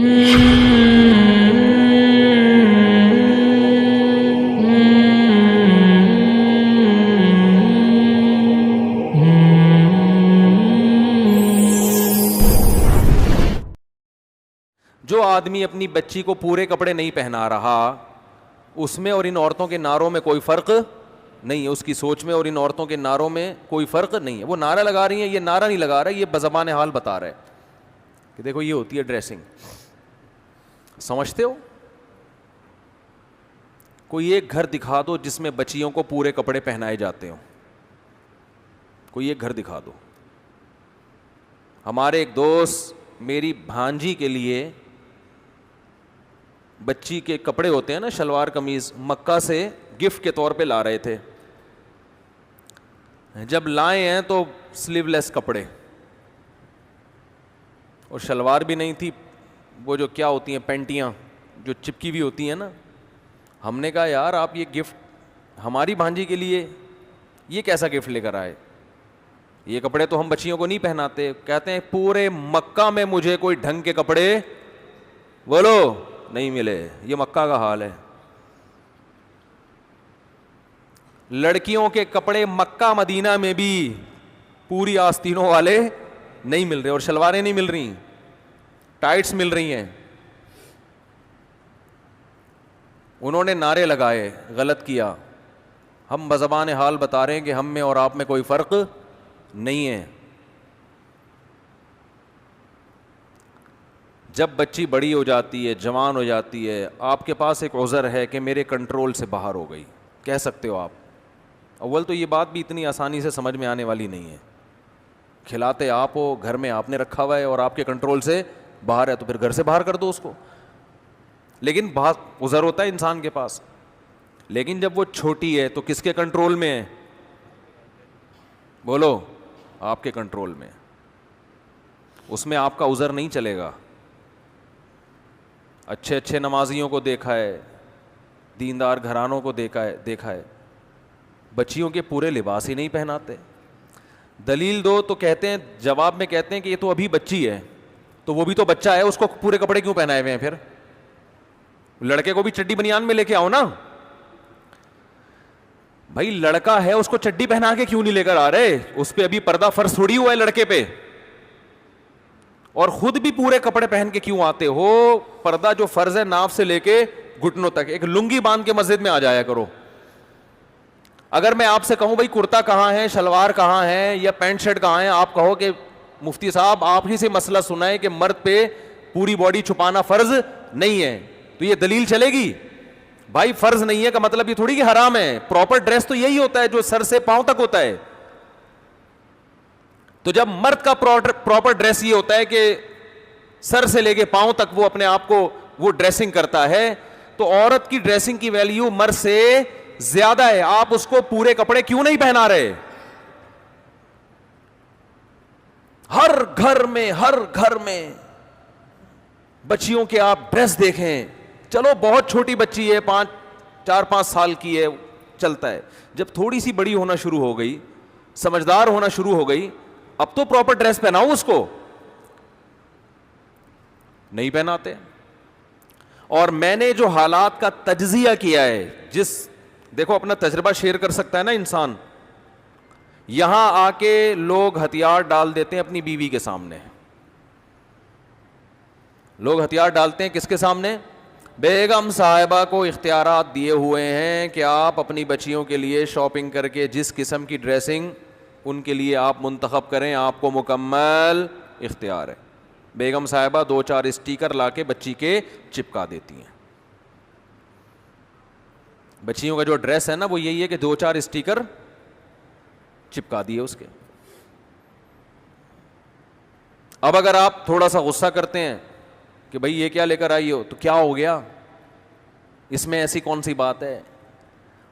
جو آدمی اپنی بچی کو پورے کپڑے نہیں پہنا رہا اس میں اور ان عورتوں کے نعروں میں کوئی فرق نہیں ہے، اس کی سوچ میں اور ان عورتوں کے نعروں میں کوئی فرق نہیں ہے. وہ نعرہ لگا رہی ہیں، یہ نعرہ نہیں لگا رہا، یہ بزبان حال بتا رہا ہے کہ دیکھو یہ ہوتی ہے ڈریسنگ. سمجھتے ہو؟ کوئی ایک گھر دکھا دو جس میں بچیوں کو پورے کپڑے پہنائے جاتے ہوں، کوئی ایک گھر دکھا دو. ہمارے ایک دوست میری بھانجی کے لیے بچی کے کپڑے ہوتے ہیں نا، شلوار قمیض، مکہ سے گفٹ کے طور پہ لا رہے تھے. جب لائے ہیں تو سلیو لیس کپڑے اور شلوار بھی نہیں تھی، وہ جو کیا ہوتی ہیں پینٹیاں جو چپکی ہوئی ہوتی ہیں نا. ہم نے کہا یار آپ یہ گفٹ ہماری بھانجی کے لیے یہ کیسا گفٹ لے کر آئے، یہ کپڑے تو ہم بچیوں کو نہیں پہناتے. کہتے ہیں پورے مکہ میں مجھے کوئی ڈھنگ کے کپڑے بولو نہیں ملے. یہ مکہ کا حال ہے. لڑکیوں کے کپڑے مکہ مدینہ میں بھی پوری آستینوں والے نہیں مل رہے، اور شلواریں نہیں مل رہی، ٹائٹس مل رہی ہیں. انہوں نے نعرے لگائے، غلط کیا. ہم بزبان حال بتا رہے ہیں کہ ہم میں اور آپ میں کوئی فرق نہیں ہے. جب بچی بڑی ہو جاتی ہے، جوان ہو جاتی ہے، آپ کے پاس ایک عذر ہے کہ میرے کنٹرول سے باہر ہو گئی، کہہ سکتے ہو آپ. اول تو یہ بات بھی اتنی آسانی سے سمجھ میں آنے والی نہیں ہے. کھلاتے آپ ہو، گھر میں آپ نے رکھا ہوا ہے اور آپ کے کنٹرول سے باہر ہے، تو پھر گھر سے باہر کر دو اس کو. لیکن بہت عذر ہوتا ہے انسان کے پاس. لیکن جب وہ چھوٹی ہے تو کس کے کنٹرول میں ہے؟ بولو، آپ کے کنٹرول میں. اس میں آپ کا عذر نہیں چلے گا. اچھے اچھے نمازیوں کو دیکھا ہے، دیندار گھرانوں کو دیکھا ہے بچیوں کے پورے لباس ہی نہیں پہناتے. دلیل دو تو کہتے ہیں، جواب میں کہتے ہیں کہ یہ تو ابھی بچی ہے، تو وہ بھی تو بچہ ہے، اس کو پورے کپڑے کیوں پہنائے ہوئے ہیں؟ پھر لڑکے کو بھی چڈی بنیان میں لے کے آؤ نا. بھائی لڑکا ہے، اس کو چڈی پہنا کے کیوں نہیں لے کر آ رہے؟ اس پہ ابھی پردہ فرض تھوڑی ہوا ہے لڑکے پہ. اور خود بھی پورے کپڑے پہن کے کیوں آتے ہو؟ پردہ جو فرض ہے ناف سے لے کے گھٹنوں تک، ایک لنگی باندھ کے مسجد میں آ جایا کرو. اگر میں آپ سے کہوں بھائی کرتا کہاں ہے، شلوار کہاں ہے، یا پینٹ شرٹ کہاں ہے، آپ کہو کہ مفتی صاحب آپ ہی سے مسئلہ سنا ہے کہ مرد پہ پوری باڈی چھپانا فرض نہیں ہے، تو یہ دلیل چلے گی؟ بھائی فرض نہیں ہے کا مطلب یہ تھوڑی کہ حرام ہے. پراپر ڈریس تو یہی ہوتا ہے جو سر سے پاؤں تک ہوتا ہے. تو جب مرد کا پراپر ڈریس یہ ہوتا ہے کہ سر سے لے کے پاؤں تک وہ اپنے آپ کو وہ ڈریسنگ کرتا ہے، تو عورت کی ڈریسنگ کی ویلیو مرد سے زیادہ ہے. آپ اس کو پورے کپڑے کیوں نہیں پہنا رہے؟ ہر گھر میں بچیوں کے آپ ڈریس دیکھیں. چلو بہت چھوٹی بچی ہے، 4-5 سال کی ہے، چلتا ہے. جب تھوڑی سی بڑی ہونا شروع ہو گئی، سمجھدار ہونا شروع ہو گئی، اب تو پراپر ڈریس پہناؤ اس کو. نہیں پہناتے. اور میں نے جو حالات کا تجزیہ کیا ہے، دیکھو اپنا تجربہ شیئر کر سکتا ہے نا انسان. یہاں آ کے لوگ ہتھیار ڈال دیتے ہیں اپنی بیوی کے سامنے. لوگ ہتھیار ڈالتے ہیں کس کے سامنے؟ بیگم صاحبہ کو اختیارات دیے ہوئے ہیں کہ آپ اپنی بچیوں کے لیے شاپنگ کر کے جس قسم کی ڈریسنگ ان کے لیے آپ منتخب کریں، آپ کو مکمل اختیار ہے. بیگم صاحبہ 2-4 اسٹیکر لا کے بچی کے چپکا دیتی ہیں. بچیوں کا جو ڈریس ہے نا وہ یہی ہے کہ 2-4 اسٹیکر چپکا دیے اس کے. اب اگر آپ تھوڑا سا غصہ کرتے ہیں کہ بھائی یہ کیا لے کر آئی ہو، تو کیا ہو گیا؟ اس میں ایسی کون سی بات ہے؟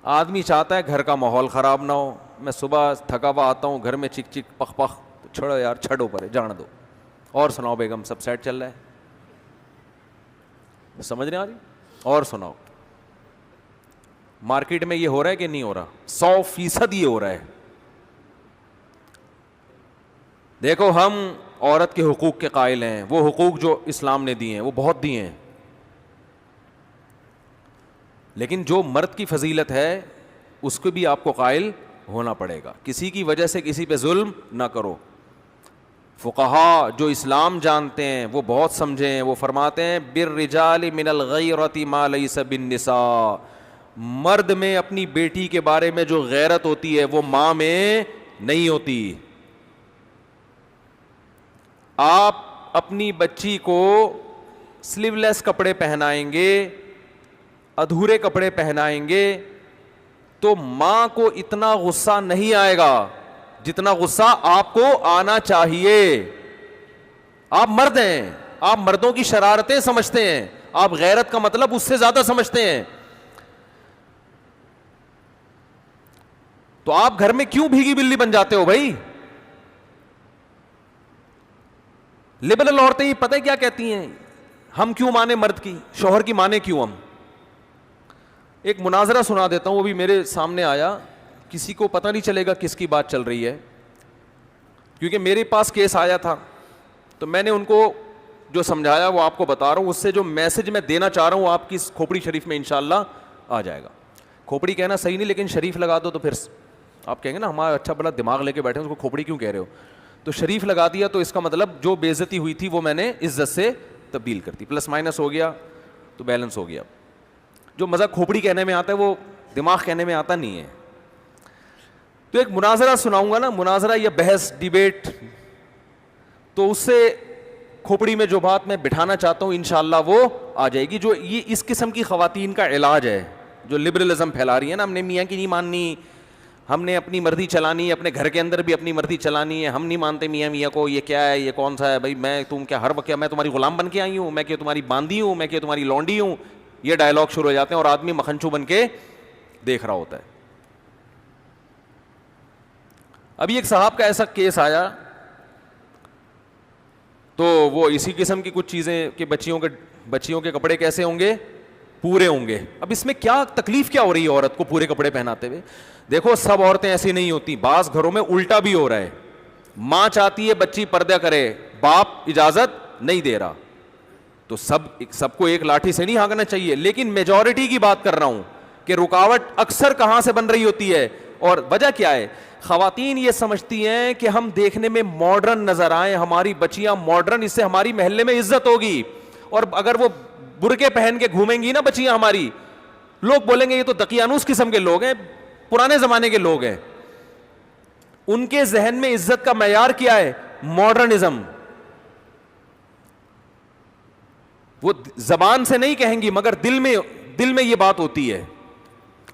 آدمی چاہتا ہے گھر کا ماحول خراب نہ ہو. میں صبح تھکا ہوا آتا ہوں، گھر میں چک چک پخ پخ، چھوڑو یار، چھڑو پرے، جان دو. اور سناؤ بیگم، سب سیٹ چل رہا ہے؟ سمجھ رہے ہیں آج؟ اور سناؤ. مارکیٹ میں یہ ہو رہا ہے کہ نہیں ہو رہا؟ 100% یہ ہو رہا ہے. دیکھو ہم عورت کے حقوق کے قائل ہیں. وہ حقوق جو اسلام نے دیے ہیں وہ بہت دیے ہیں, لیکن جو مرد کی فضیلت ہے اس کو بھی آپ کو قائل ہونا پڑے گا. کسی کی وجہ سے کسی پہ ظلم نہ کرو. فقہا جو اسلام جانتے ہیں وہ بہت سمجھے ہیں, وہ فرماتے ہیں بالرجال من الغیرۃ ما لیس بالنساء, مرد میں اپنی بیٹی کے بارے میں جو غیرت ہوتی ہے وہ ماں میں نہیں ہوتی. آپ اپنی بچی کو سلیو لیس کپڑے پہنائیں گے, ادھورے کپڑے پہنائیں گے, تو ماں کو اتنا غصہ نہیں آئے گا جتنا غصہ آپ کو آنا چاہیے. آپ مرد ہیں, آپ مردوں کی شرارتیں سمجھتے ہیں, آپ غیرت کا مطلب اس سے زیادہ سمجھتے ہیں. تو آپ گھر میں کیوں بھیگی بلی بن جاتے ہو بھائی؟ لبرل عورتیں ہی پتہ ہے کیا کہتی ہیں, ہم کیوں مانے مرد کی, شوہر کی مانے کیوں ہم. ایک مناظرہ سنا دیتا ہوں, وہ بھی میرے سامنے آیا, کسی کو پتہ نہیں چلے گا کس کی بات چل رہی ہے, کیونکہ میرے پاس کیس آیا تھا تو میں نے ان کو جو سمجھایا وہ آپ کو بتا رہا ہوں. اس سے جو میسج میں دینا چاہ رہا ہوں آپ کی کھوپڑی شریف میں انشاءاللہ آ جائے گا. کھوپڑی کہنا صحیح نہیں, لیکن شریف لگا دو تو پھر آپ کہیں گے نا ہمارا اچھا بڑا دماغ لے کے بیٹھے ہیں, اس کو کھوپڑی کیوں کہہ رہے ہو. تو شریف لگا دیا تو اس کا مطلب جو بے عزتی ہوئی تھی وہ میں نے عزت سے تبدیل کر دی, پلس مائنس ہو گیا تو بیلنس ہو گیا. جو مزہ کھوپڑی کہنے میں آتا ہے وہ دماغ کہنے میں آتا نہیں ہے. تو ایک مناظرہ سناؤں گا نا, مناظرہ یا بحث ڈیبیٹ, تو اس سے کھوپڑی میں جو بات میں بٹھانا چاہتا ہوں انشاءاللہ وہ آ جائے گی. جو یہ اس قسم کی خواتین کا علاج ہے جو لبرلزم پھیلا رہی ہے نا, ہم نے میاں کی نہیں ماننی, ہم نے اپنی مرضی چلانی ہے, اپنے گھر کے اندر بھی اپنی مرضی چلانی ہے, ہم نہیں مانتے میاں کو, یہ کیا ہے, یہ کون سا ہے بھائی, میں تم کیا ہر وقت کیا میں تمہاری غلام بن کے آئی ہوں, میں کہ تمہاری باندھی ہوں, میں کہ تمہاری لونڈی ہوں. یہ ڈائلاگ شروع ہو جاتے ہیں اور آدمی مکھنچو بن کے دیکھ رہا ہوتا ہے. ابھی ایک صاحب کا ایسا کیس آیا تو وہ اسی قسم کی کچھ چیزیں کہ بچیوں کے کپڑے کیسے ہوں گے, پورے ہوں گے. اب اس میں کیا تکلیف کیا ہو رہی ہے عورت کو پورے کپڑے پہناتے ہوئے؟ دیکھو سب عورتیں ایسی نہیں ہوتی, بعض گھروں میں الٹا بھی ہو رہا ہے. ماں چاہتی ہے بچی پردہ کرے, باپ اجازت نہیں دے رہا, تو سب کو ایک لاٹھی سے نہیں ہانکنا چاہیے. لیکن میجورٹی کی بات کر رہا ہوں کہ رکاوٹ اکثر کہاں سے بن رہی ہوتی ہے, اور وجہ کیا ہے؟ خواتین یہ سمجھتی ہیں کہ ہم دیکھنے میں ماڈرن نظر آئیں, ہماری بچیاں ماڈرن, اس سے ہماری محلے میں عزت ہوگی. اور اگر وہ برقعے پہن کے گھومیں گی نا بچیاں ہماری, لوگ بولیں گے یہ تو دقیانوس قسم کے لوگ ہیں, پرانے زمانے کے لوگ ہیں. ان کے ذہن میں عزت کا معیار کیا ہے؟ ماڈرنزم. وہ زبان سے نہیں کہیں گی مگر دل میں یہ بات ہوتی ہے.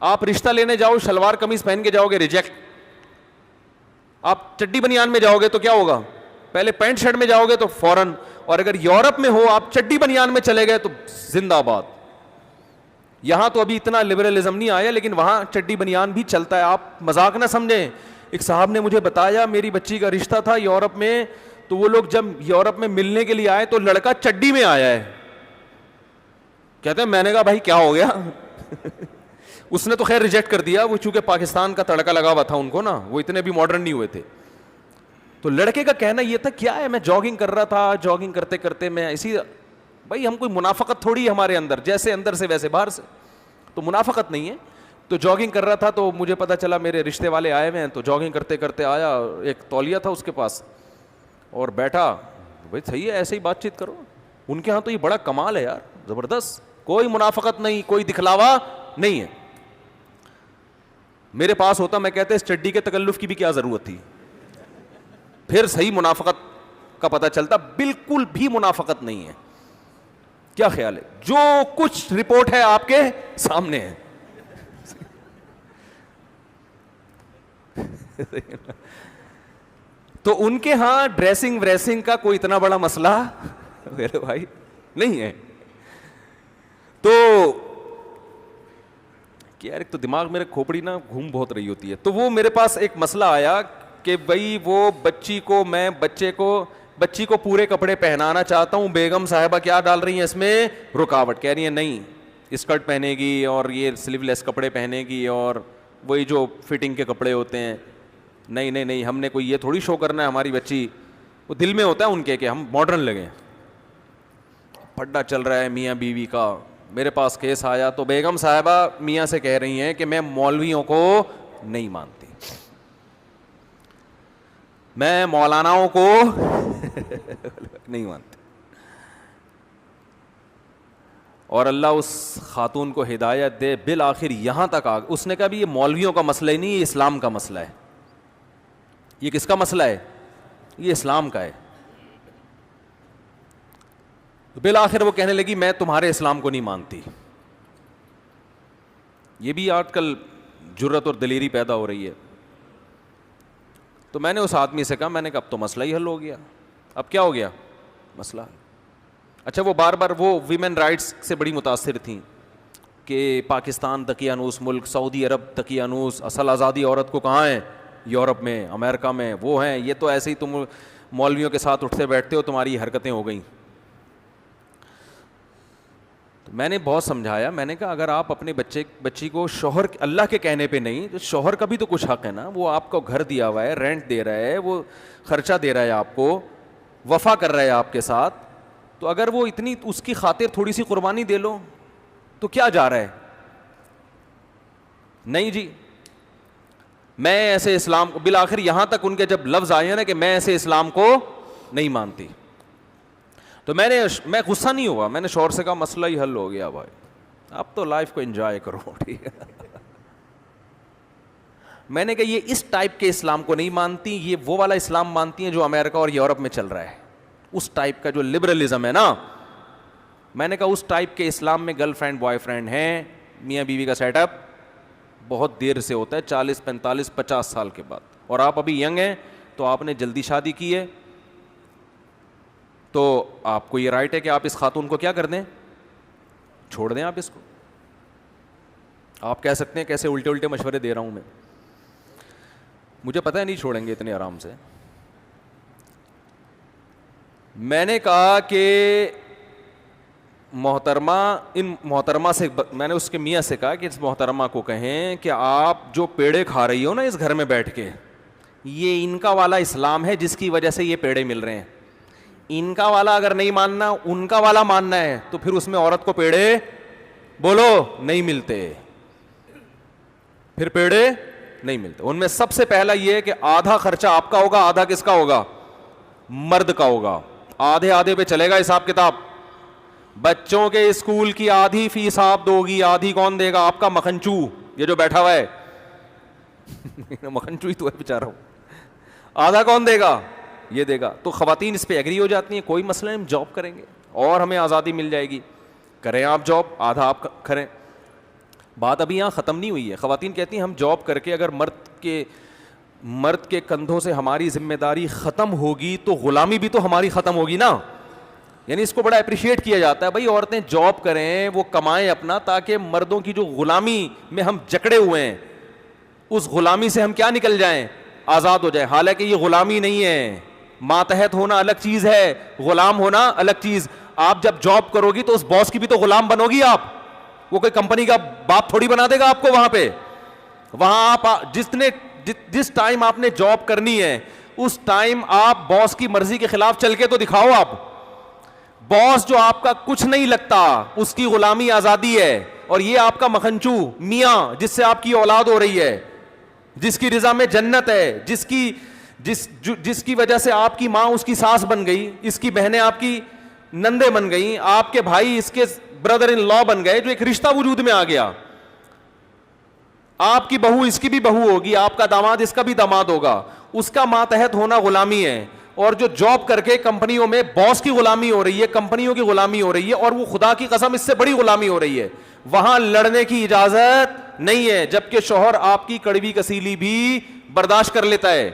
آپ رشتہ لینے جاؤ شلوار قمیض پہن کے جاؤ گے, ریجیکٹ. آپ چڈی بنیان میں جاؤ گے تو کیا ہوگا؟ پہلے پینٹ شرٹ میں جاؤ گے تو فوراً. اور اگر یورپ میں ہو آپ چڈی بنیان میں چلے گئے تو زندہ باد. یہاں تو ابھی اتنا لبرلزم نہیں آیا, لیکن وہاں چڈی بنیان بھی چلتا ہے, آپ مذاق نہ سمجھیں. ایک صاحب نے مجھے بتایا میری بچی کا رشتہ تھا یورپ میں, تو وہ لوگ جب یورپ میں ملنے کے لیے آئے تو لڑکا چڈی میں آیا ہے. کہتے ہیں میں نے کہا بھائی کیا ہو گیا اس نے تو خیر ریجیکٹ کر دیا, وہ چونکہ پاکستان کا تڑکا لگا ہوا تھا ان کو نا, وہ اتنے بھی ماڈرن نہیں ہوئے تھے. تو لڑکے کا کہنا یہ تھا کیا ہے, میں جاگنگ کر رہا تھا, جاگنگ کرتے کرتے میں اسی, بھائی ہم کوئی منافقت تھوڑی ہے ہمارے اندر, جیسے اندر سے ویسے باہر سے, تو منافقت نہیں ہے. تو جاگنگ کر رہا تھا تو مجھے پتا چلا میرے رشتے والے آئے ہوئے ہیں, تو جاگنگ کرتے کرتے آیا, ایک تولیہ تھا اس کے پاس اور بیٹھا. بھائی صحیح ہے ایسے ہی بات چیت کرو. ان کے ہاں تو یہ بڑا کمال ہے یار, زبردست, کوئی منافقت نہیں, کوئی دکھلاوا نہیں ہے. میرے پاس ہوتا میں کہتے اس چڈی کے تکلف کی بھی کیا ضرورت تھی, پھر صحیح منافقت کا پتہ چلتا. بالکل بھی منافقت نہیں ہے. کیا خیال ہے؟ جو کچھ رپورٹ ہے آپ کے سامنے ہے. تو ان کے ہاں ڈریسنگ وریسنگ کا کوئی اتنا بڑا مسئلہ میرے بھائی نہیں ہے. تو یار ایک تو دماغ میرے کھوپڑی نا گھوم بہت رہی ہوتی ہے. تو وہ میرے پاس ایک مسئلہ آیا کہ بھائی وہ بچی کو پورے کپڑے پہنانا چاہتا ہوں, بیگم صاحبہ کیا ڈال رہی ہیں اس میں رکاوٹ, کہہ رہی ہیں نہیں اسکرٹ پہنے گی اور یہ سلیو لیس کپڑے پہنے گی اور وہی جو فٹنگ کے کپڑے ہوتے ہیں. نہیں ہم نے کوئی یہ تھوڑی شو کرنا ہے ہماری بچی وہ دل میں ہوتا ہے ان کے کہ ہم ماڈرن لگیں. پڈا چل رہا ہے میاں بیوی کا. میرے پاس کیس آیا تو بیگم صاحبہ میاں سے کہہ رہی ہیں کہ میں مولویوں کو نہیں مانتی, میں مولاناؤں کو نہیں مانتی. اور اللہ اس خاتون کو ہدایت دے, بالآخر یہاں تک آ, اس نے کہا بھی یہ مولویوں کا مسئلہ ہی نہیں, یہ اسلام کا مسئلہ ہے. یہ کس کا مسئلہ ہے؟ یہ اسلام کا ہے. بالآخر وہ کہنے لگی میں تمہارے اسلام کو نہیں مانتی. یہ بھی آج کل جرت اور دلیری پیدا ہو رہی ہے. تو میں نے اس آدمی سے کہا, میں نے کہا اب تو مسئلہ ہی حل ہو گیا. اب کیا ہو گیا مسئلہ؟ اچھا وہ بار بار وہ ویمن رائٹس سے بڑی متاثر تھیں کہ پاکستان دقیانوس ملک, سعودی عرب دقیانوس, اصل آزادی عورت کو کہاں ہے؟ یورپ میں, امریکہ میں وہ ہیں. یہ تو ایسے ہی تم مولویوں کے ساتھ اٹھتے بیٹھتے ہو, تمہاری حرکتیں ہو گئیں. تو میں نے بہت سمجھایا, میں نے کہا اگر آپ اپنے بچی کو شوہر اللہ کے کہنے پہ نہیں, تو شوہر کا بھی تو کچھ حق ہے نا. وہ آپ کو گھر دیا ہوا ہے, رینٹ دے رہا ہے, وہ خرچہ دے رہا ہے آپ کو, وفا کر رہا ہے آپ کے ساتھ, تو اگر وہ اتنی اس کی خاطر تھوڑی سی قربانی دے لو تو کیا جا رہا ہے؟ نہیں جی میں ایسے اسلام کو, بالآخر یہاں تک ان کے جب لفظ آئے نا کہ میں ایسے اسلام کو نہیں مانتی, تو میں غصہ نہیں ہوا. میں نے شوہر سے کہا مسئلہ ہی حل ہو گیا بھائی, اب تو لائف کو انجوائے کرو. ٹھیک ہے, میں نے کہا یہ اس ٹائپ کے اسلام کو نہیں مانتی, یہ وہ والا اسلام مانتی ہیں جو امریکہ اور یورپ میں چل رہا ہے, اس ٹائپ کا جو لبرلزم ہے نا. میں نے کہا اس ٹائپ کے اسلام میں گرل فرینڈ بوائے فرینڈ ہیں, میاں بیوی کا سیٹ اپ بہت دیر سے ہوتا ہے, 40 45 50 سال کے بعد. اور آپ ابھی ینگ ہیں تو آپ نے جلدی شادی کی ہے, تو آپ کو یہ رائٹ ہے کہ آپ اس خاتون کو کیا کر دیں, چھوڑ دیں. آپ اس کو آپ کہہ سکتے ہیں کیسے الٹے الٹے مشورے دے رہا ہوں میں, مجھے پتہ ہے نہیں چھوڑیں گے اتنے آرام سے. میں نے کہا کہ محترمہ سے, میں نے اس کے میاں سے کہا کہ اس محترمہ کو کہیں کہ آپ جو پیڑے کھا رہی ہو نا اس گھر میں بیٹھ کے, یہ ان کا والا اسلام ہے جس کی وجہ سے یہ پیڑے مل رہے ہیں. ان کا والا اگر نہیں ماننا, ان کا والا ماننا ہے, تو پھر اس میں عورت کو پیڑے بولو نہیں ملتے, پھر پیڑے نہیں ملتے. ان میں سب سے پہلا یہ ہے کہ آدھا خرچہ آپ کا ہوگا, آدھا کس کا ہوگا؟ مرد کا ہوگا. آدھے آدھے پہ چلے گا حساب کتاب. بچوں کے اسکول کی آدھی فیس آپ دو گی, آدھی کون دے گا؟ آپ کا مکھنچو, یہ جو بیٹھا ہوا ہے مکھنچو ہی تو ہے بیچارہ, آدھا کون دے گا؟ یہ دے گا. تو خواتین اس پہ ایگری ہو جاتی ہیں, کوئی مسئلہ نہیں, ہم جاب کریں گے اور ہمیں آزادی مل جائے گی. کریں آپ جاب, آدھا آپ کریں. بات ابھی یہاں ختم نہیں ہوئی ہے. خواتین کہتی ہیں ہم جاب کر کے اگر مرد کے کندھوں سے ہماری ذمہ داری ختم ہوگی تو غلامی بھی تو ہماری ختم ہوگی نا. یعنی اس کو بڑا اپریشیٹ کیا جاتا ہے, بھائی عورتیں جاب کریں, وہ کمائیں اپنا, تاکہ مردوں کی جو غلامی میں ہم جکڑے ہوئے ہیں اس غلامی سے ہم کیا نکل جائیں, آزاد ہو جائیں. حالانکہ یہ غلامی نہیں ہے, ماتحت ہونا الگ چیز ہے, غلام ہونا الگ چیز. آپ جب جاب کرو گی تو اس باس کی بھی تو غلام بنو گی آپ, وہ کوئی کمپنی کا باپ تھوڑی بنا دے گا آپ کو. وہاں پہ وہاں آپ جس ٹائم آپ نے جاب کرنی ہے اس ٹائم آپ باس کی مرضی کے خلاف چل کے تو دکھاؤ. آپ باس جو آپ کا کچھ نہیں لگتا, اس کی غلامی آزادی ہے, اور یہ آپ کا مکھنچو میاں جس سے آپ کی اولاد ہو رہی ہے, جس کی رضا میں جنت ہے, جس کی وجہ سے آپ کی ماں اس کی ساس بن گئی, اس کی بہنیں آپ کی نندے بن گئی, آپ کے بھائی اس کے بردر ان لا بن گئے, جو ایک رشتہ وجود میں آ گیا. آپ کی بہو اس کی بھی بہو ہوگی, آپ کا داماد اس کا بھی داماد ہوگا. اس کا ماتحت ہونا غلامی ہے. اور جو جاب کر کے کمپنیوں میں باس کی غلامی ہو رہی ہے, کمپنیوں کی غلامی ہو رہی ہے, اور وہ خدا کی قسم اس سے بڑی غلامی ہو رہی ہے, وہاں لڑنے کی اجازت نہیں ہے. جبکہ شوہر آپ کی کڑوی کسیلی بھی برداشت کر لیتا ہے,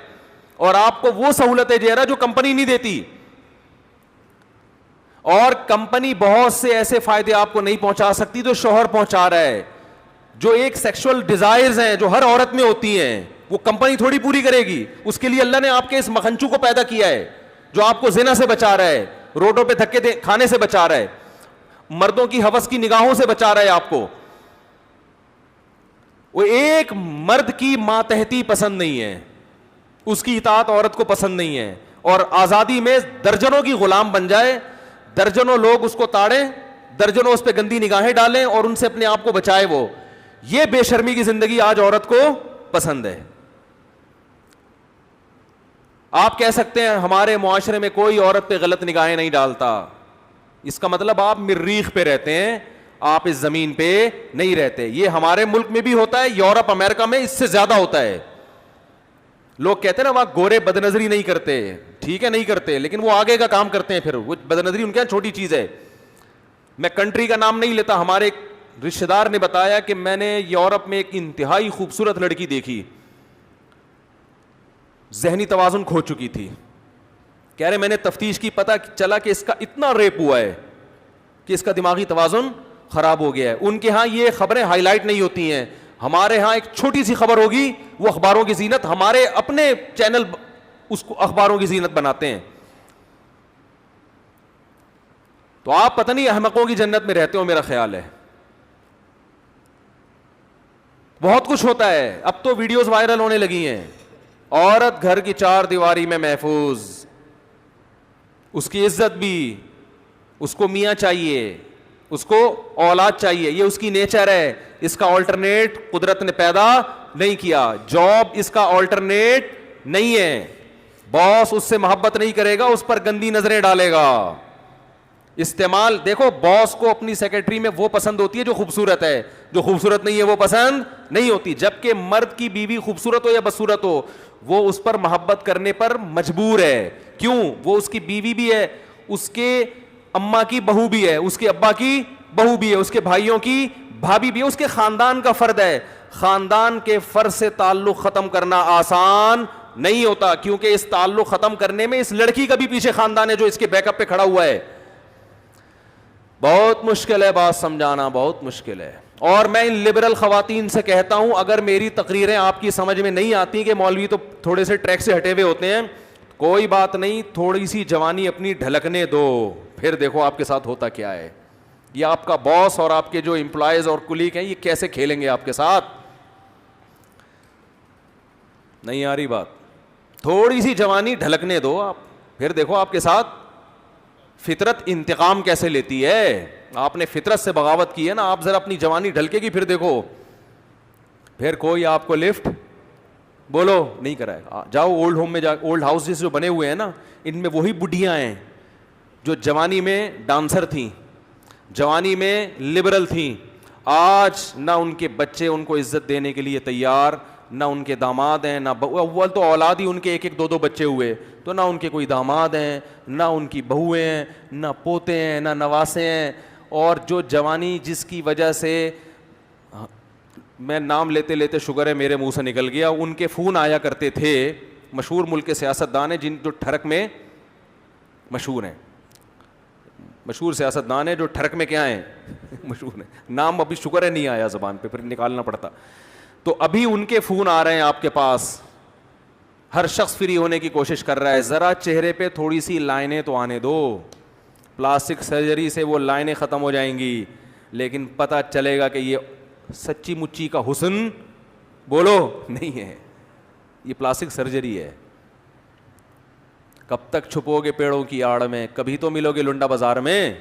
اور آپ کو وہ سہولتیں دے رہا ہے جو کمپنی نہیں دیتی. اور کمپنی بہت سے ایسے فائدے آپ کو نہیں پہنچا سکتی جو شوہر پہنچا رہا ہے. جو ایک سیکشل ڈیزائرز ہیں جو ہر عورت میں ہوتی ہیں, وہ کمپنی تھوڑی پوری کرے گی. اس کے لیے اللہ نے آپ کے اس مکھنچو کو پیدا کیا ہے جو آپ کو زنا سے بچا رہا ہے, روڈوں پہ دھکے کھانے سے بچا رہا ہے, مردوں کی ہوس کی نگاہوں سے بچا رہا ہے آپ کو. وہ ایک مرد کی ماتحتی پسند نہیں ہے, اس کی اطاعت عورت کو پسند نہیں ہے, اور آزادی میں درجنوں کی غلام بن جائے, درجنوں لوگ اس کو تاڑیں, درجنوں اس پہ گندی نگاہیں ڈالیں اور ان سے اپنے آپ کو بچائے. وہ یہ بے شرمی کی زندگی آج عورت کو پسند ہے. آپ کہہ سکتے ہیں ہمارے معاشرے میں کوئی عورت پہ غلط نگاہیں نہیں ڈالتا, اس کا مطلب آپ مریخ پہ رہتے ہیں, آپ اس زمین پہ نہیں رہتے. یہ ہمارے ملک میں بھی ہوتا ہے, یورپ امریکہ میں اس سے زیادہ ہوتا ہے. لوگ کہتے ہیں نا وہاں گورے بد نظری نہیں کرتے, ٹھیک ہے نہیں کرتے, لیکن وہ آگے کا کام کرتے ہیں. پھر وہ بد نظری ان کے یہاں چھوٹی چیز ہے. میں کنٹری کا نام نہیں لیتا, ہمارے ایک رشتے دار نے بتایا کہ میں نے یورپ میں ایک انتہائی خوبصورت لڑکی دیکھی, ذہنی توازن کھو چکی تھی. کہہ رہے میں نے تفتیش کی, پتہ چلا کہ اس کا اتنا ریپ ہوا ہے کہ اس کا دماغی توازن خراب ہو گیا ہے. ان کے ہاں یہ خبریں ہائی لائٹ نہیں ہوتی ہیں, ہمارے ہاں ایک چھوٹی سی خبر ہوگی وہ اخباروں کی زینت, ہمارے اپنے چینل اس کو اخباروں کی زینت بناتے ہیں. تو آپ پتہ نہیں احمقوں کی جنت میں رہتے ہو, میرا خیال ہے. بہت کچھ ہوتا ہے, اب تو ویڈیوز وائرل ہونے لگی ہیں. عورت گھر کی چار دیواری میں محفوظ, اس کی عزت بھی, اس کو میاں چاہیے, اس کو اولاد چاہیے, یہ اس کی نیچر ہے. اس کا آلٹرنیٹ قدرت نے پیدا نہیں کیا. جاب اس کا آلٹرنیٹ نہیں ہے. باس اس سے محبت نہیں کرے گا, اس پر گندی نظریں ڈالے گا. استعمال دیکھو, باس کو اپنی سیکرٹری میں وہ پسند ہوتی ہے جو خوبصورت ہے, جو خوبصورت نہیں ہے وہ پسند نہیں ہوتی. جبکہ مرد کی بیوی خوبصورت ہو یا بدصورت ہو, وہ اس پر محبت کرنے پر مجبور ہے. کیوں؟ وہ اس کی بیوی بھی ہے, اس کے اماں کی بہو بھی ہے, اس کے ابا کی بہو بھی ہے, اس کے بھائیوں کی بھابھی بھی ہے, اس کے خاندان کا فرد ہے. خاندان کے فرد سے تعلق ختم کرنا آسان نہیں ہوتا, کیونکہ اس تعلق ختم کرنے میں اس لڑکی کا بھی پیچھے خاندان ہے جو اس کے بیک اپ پہ کھڑا ہوا ہے. بہت مشکل ہے بات سمجھانا, بہت مشکل ہے. اور میں ان لبرل خواتین سے کہتا ہوں, اگر میری تقریریں آپ کی سمجھ میں نہیں آتی کہ مولوی تو تھوڑے سے ٹریک سے ہٹے ہوئے ہوتے ہیں, کوئی بات نہیں, تھوڑی سی جوانی اپنی ڈھلکنے دو, پھر دیکھو آپ کے ساتھ ہوتا کیا ہے. یہ آپ کا باس اور آپ کے جو امپلائیز اور کلیگ ہیں یہ کیسے کھیلیں گے آپ کے ساتھ. نہیں آ رہی بات؟ تھوڑی سی جوانی ڈھلکنے دو آپ, پھر دیکھو آپ کے ساتھ فطرت انتقام کیسے لیتی ہے. آپ نے فطرت سے بغاوت کی ہے نا, آپ ذرا اپنی جوانی ڈھلکے گی, پھر دیکھو پھر کوئی آپ کو لفٹ بولو نہیں کرائے گا. جاؤ اولڈ ہوم میں, جا اولڈ ہاؤسز جو بنے ہوئے ہیں نا, ان میں وہی بڈھیاں ہیں جو جوانی میں ڈانسر تھیں, جوانی میں لبرل تھیں. آج نہ ان کے بچے ان کو عزت دینے کے لیے تیار, نہ ان کے داماد ہیں, نہ اول تو اولاد ہی ان کے ایک ایک دو دو بچے ہوئے, تو نہ ان کے کوئی داماد ہیں, نہ ان کی بہویں ہیں, نہ پوتے ہیں, نہ نواسے ہیں. اور جو جوانی جس کی وجہ سے, میں نام لیتے لیتے شکر ہے میرے منہ سے نکل گیا, ان کے فون آیا کرتے تھے, مشہور ملک کے سیاستدان ہیں جن جو ٹھڑک میں مشہور ہیں, مشہور سیاستدان ہیں جو ٹھڑک میں کیا ہیں مشہور ہیں. نام ابھی شکر ہے نہیں آیا زبان پہ, پھر نکالنا پڑتا. تو ابھی ان کے فون آ رہے ہیں آپ کے پاس, ہر شخص فری ہونے کی کوشش کر رہا ہے. ذرا چہرے پہ تھوڑی سی لائنیں تو آنے دو, پلاسٹک سرجری سے وہ لائنیں ختم ہو جائیں گی, لیکن پتہ چلے گا کہ یہ سچی مچی کا حسن بولو نہیں ہے, یہ پلاسٹک سرجری ہے. کب تک چھپو گے پیڑوں کی آڑ میں, کبھی تو ملو گے لنڈا بازار میں.